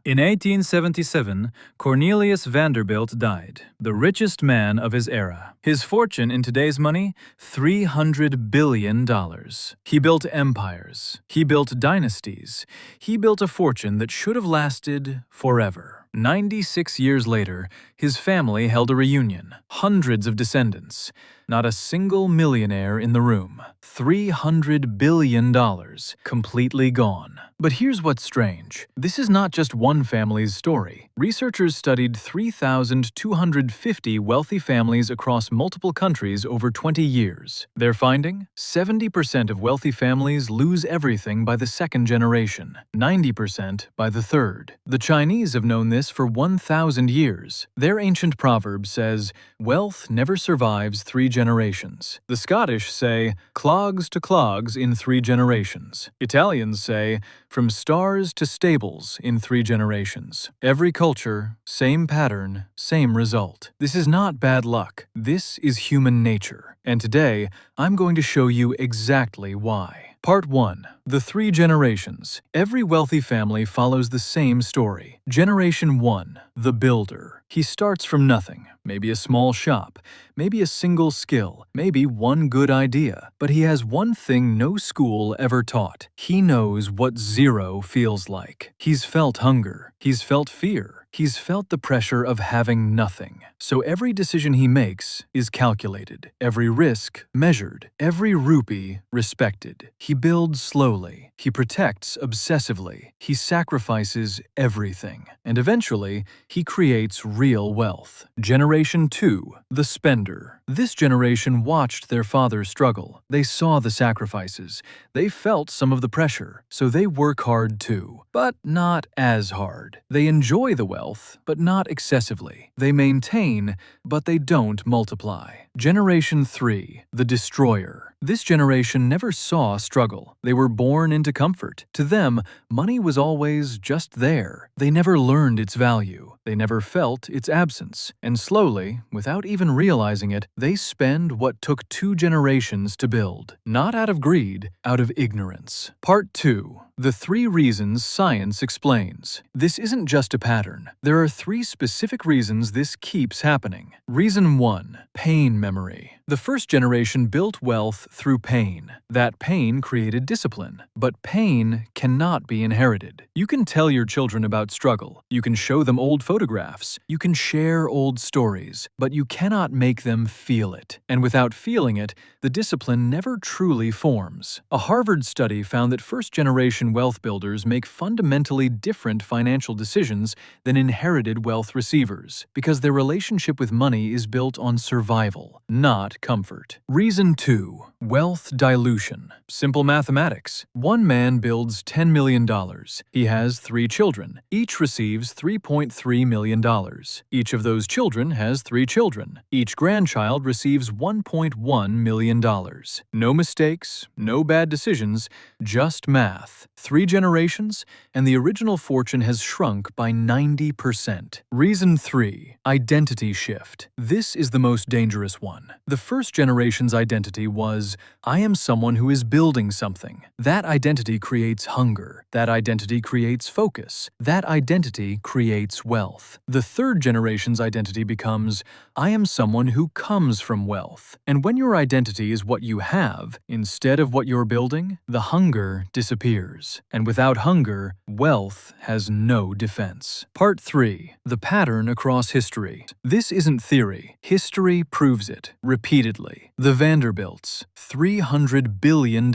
In 1877, Cornelius Vanderbilt died, the richest man of his era. His fortune in today's money, $300 billion. He built empires. He built dynasties. He built a fortune that should have lasted forever. 96 years later, his family held a reunion. Hundreds of descendants. Not a single millionaire in the room. $300 billion, completely gone. But here's what's strange. This is not just one family's story. Researchers studied 3,250 wealthy families across multiple countries over 20 years. Their finding? 70% of wealthy families lose everything by the second generation, 90% by the third. The Chinese have known this for 1,000 years. Their ancient proverb says, "Wealth never survives 3 generations." The Scottish say, "Clogs to clogs in 3 generations." Italians say, "From stars to stables in 3 generations." Every culture, same pattern, same result. This is not bad luck. This is human nature. And today, I'm going to show you exactly why. Part 1. The 3 generations. Every wealthy family follows the same story. Generation 1. The builder. He starts from nothing. Maybe a small shop, maybe a single skill, maybe one good idea. But he has one thing no school ever taught. He knows what zero feels like. He's felt hunger. He's felt fear. He's felt the pressure of having nothing. So every decision he makes is calculated, every risk measured, every rupee respected. He builds slowly. He protects obsessively. He sacrifices everything. And eventually, he creates real wealth. Generation 2. The spender. This generation watched their father struggle. They saw the sacrifices. They felt some of the pressure. So they work hard too. But not as hard. They enjoy the wealth, but not excessively. They maintain, but they don't multiply. Generation 3. The destroyer. This generation never saw struggle. They were born into comfort. To them, money was always just there. They never learned its value. They never felt its absence. And slowly, without even realizing it, they spend what took 2 generations to build. Not out of greed, out of ignorance. Part 2. The 3 reasons science explains. This isn't just a pattern. There are 3 specific reasons this keeps happening. Reason 1. Pain memory. The first generation built wealth through pain. That pain created discipline. But pain cannot be inherited. You can tell your children about struggle. You can show them old photographs. You can share old stories. But you cannot make them feel it. And without feeling it, the discipline never truly forms. A Harvard study found that first-generation wealth builders make fundamentally different financial decisions than inherited wealth receivers, because their relationship with money is built on survival, not comfort. Reason 2. Wealth dilution. Simple mathematics. One man builds $10 million. He has 3 children. Each receives $3.3 million. Each of those children has 3 children. Each grandchild receives $1.1 million. No mistakes, no bad decisions, just math. 3 generations, and the original fortune has shrunk by 90%. Reason 3. Identity shift. This is the most dangerous one. The first generation's identity was, "I am someone who is building something." That identity creates hunger. That identity creates focus. That identity creates wealth. The third generation's identity becomes, "I am someone who comes from wealth." And when your identity is what you have, instead of what you're building, the hunger disappears. And without hunger, wealth has no defense. Part 3. The pattern across history. This isn't theory. History proves it, repeatedly. The Vanderbilts, $300 billion,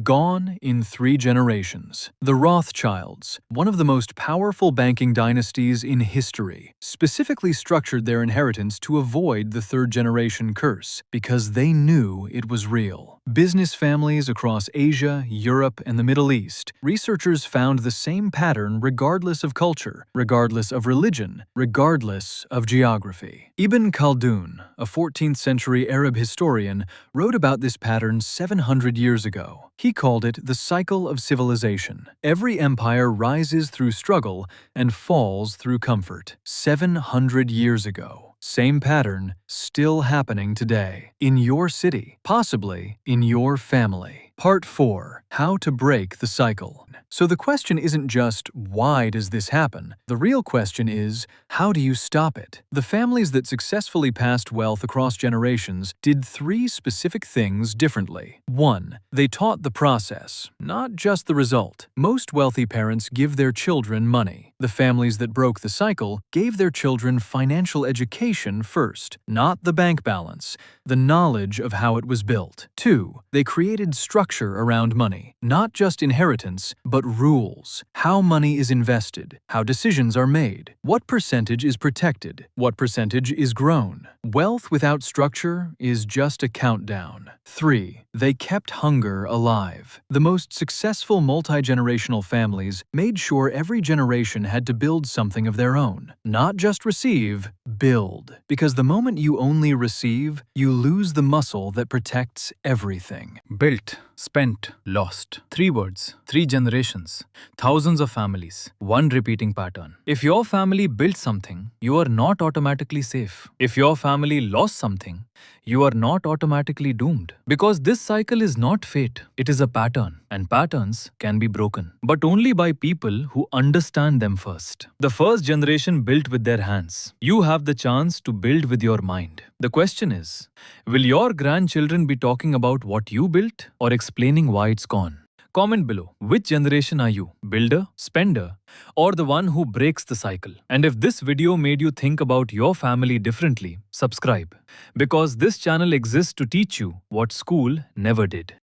gone in 3 generations. The Rothschilds, one of the most powerful banking dynasties in history, specifically structured their inheritance to avoid the 3rd-generation curse, because they knew it was real. Business families across Asia, Europe, and the Middle East, researchers found the same pattern regardless of culture, regardless of religion, regardless of geography. Ibn Khaldun, a 14th-century Arab historian, wrote about this pattern 700 years ago. He called it the cycle of civilization. Every empire rises through struggle and falls through comfort. 700 years ago. Same pattern, still happening today. In your city, possibly in your family. Part 4. How to break the cycle. So the question isn't just, why does this happen? The real question is, how do you stop it? The families that successfully passed wealth across generations did 3 specific things differently. 1. They taught the process, not just the result. Most wealthy parents give their children money. The families that broke the cycle gave their children financial education first, not the bank balance, the knowledge of how it was built. 2. They created structure around money, not just inheritance, but rules. How money is invested, how decisions are made, what percentage is protected, what percentage is grown. Wealth without structure is just a countdown. 3. They kept hunger alive. The most successful multi-generational families made sure every generation had to build something of their own. Not just receive, build. Because the moment you only receive, you lose the muscle that protects everything. Built, spent, lost. 3 words, 3 generations, thousands of families, 1 repeating pattern. If your family built something, you are not automatically safe. If your family lost something, you are not automatically doomed. Because this cycle is not fate, it is a pattern, and patterns can be broken. But only by people who understand them first. The first generation built with their hands. You have the chance to build with your mind. The question is, will your grandchildren be talking about what you built or explaining why it's gone? Comment below, which generation are you? Builder, spender, or the one who breaks the cycle? And if this video made you think about your family differently, subscribe. Because this channel exists to teach you what school never did.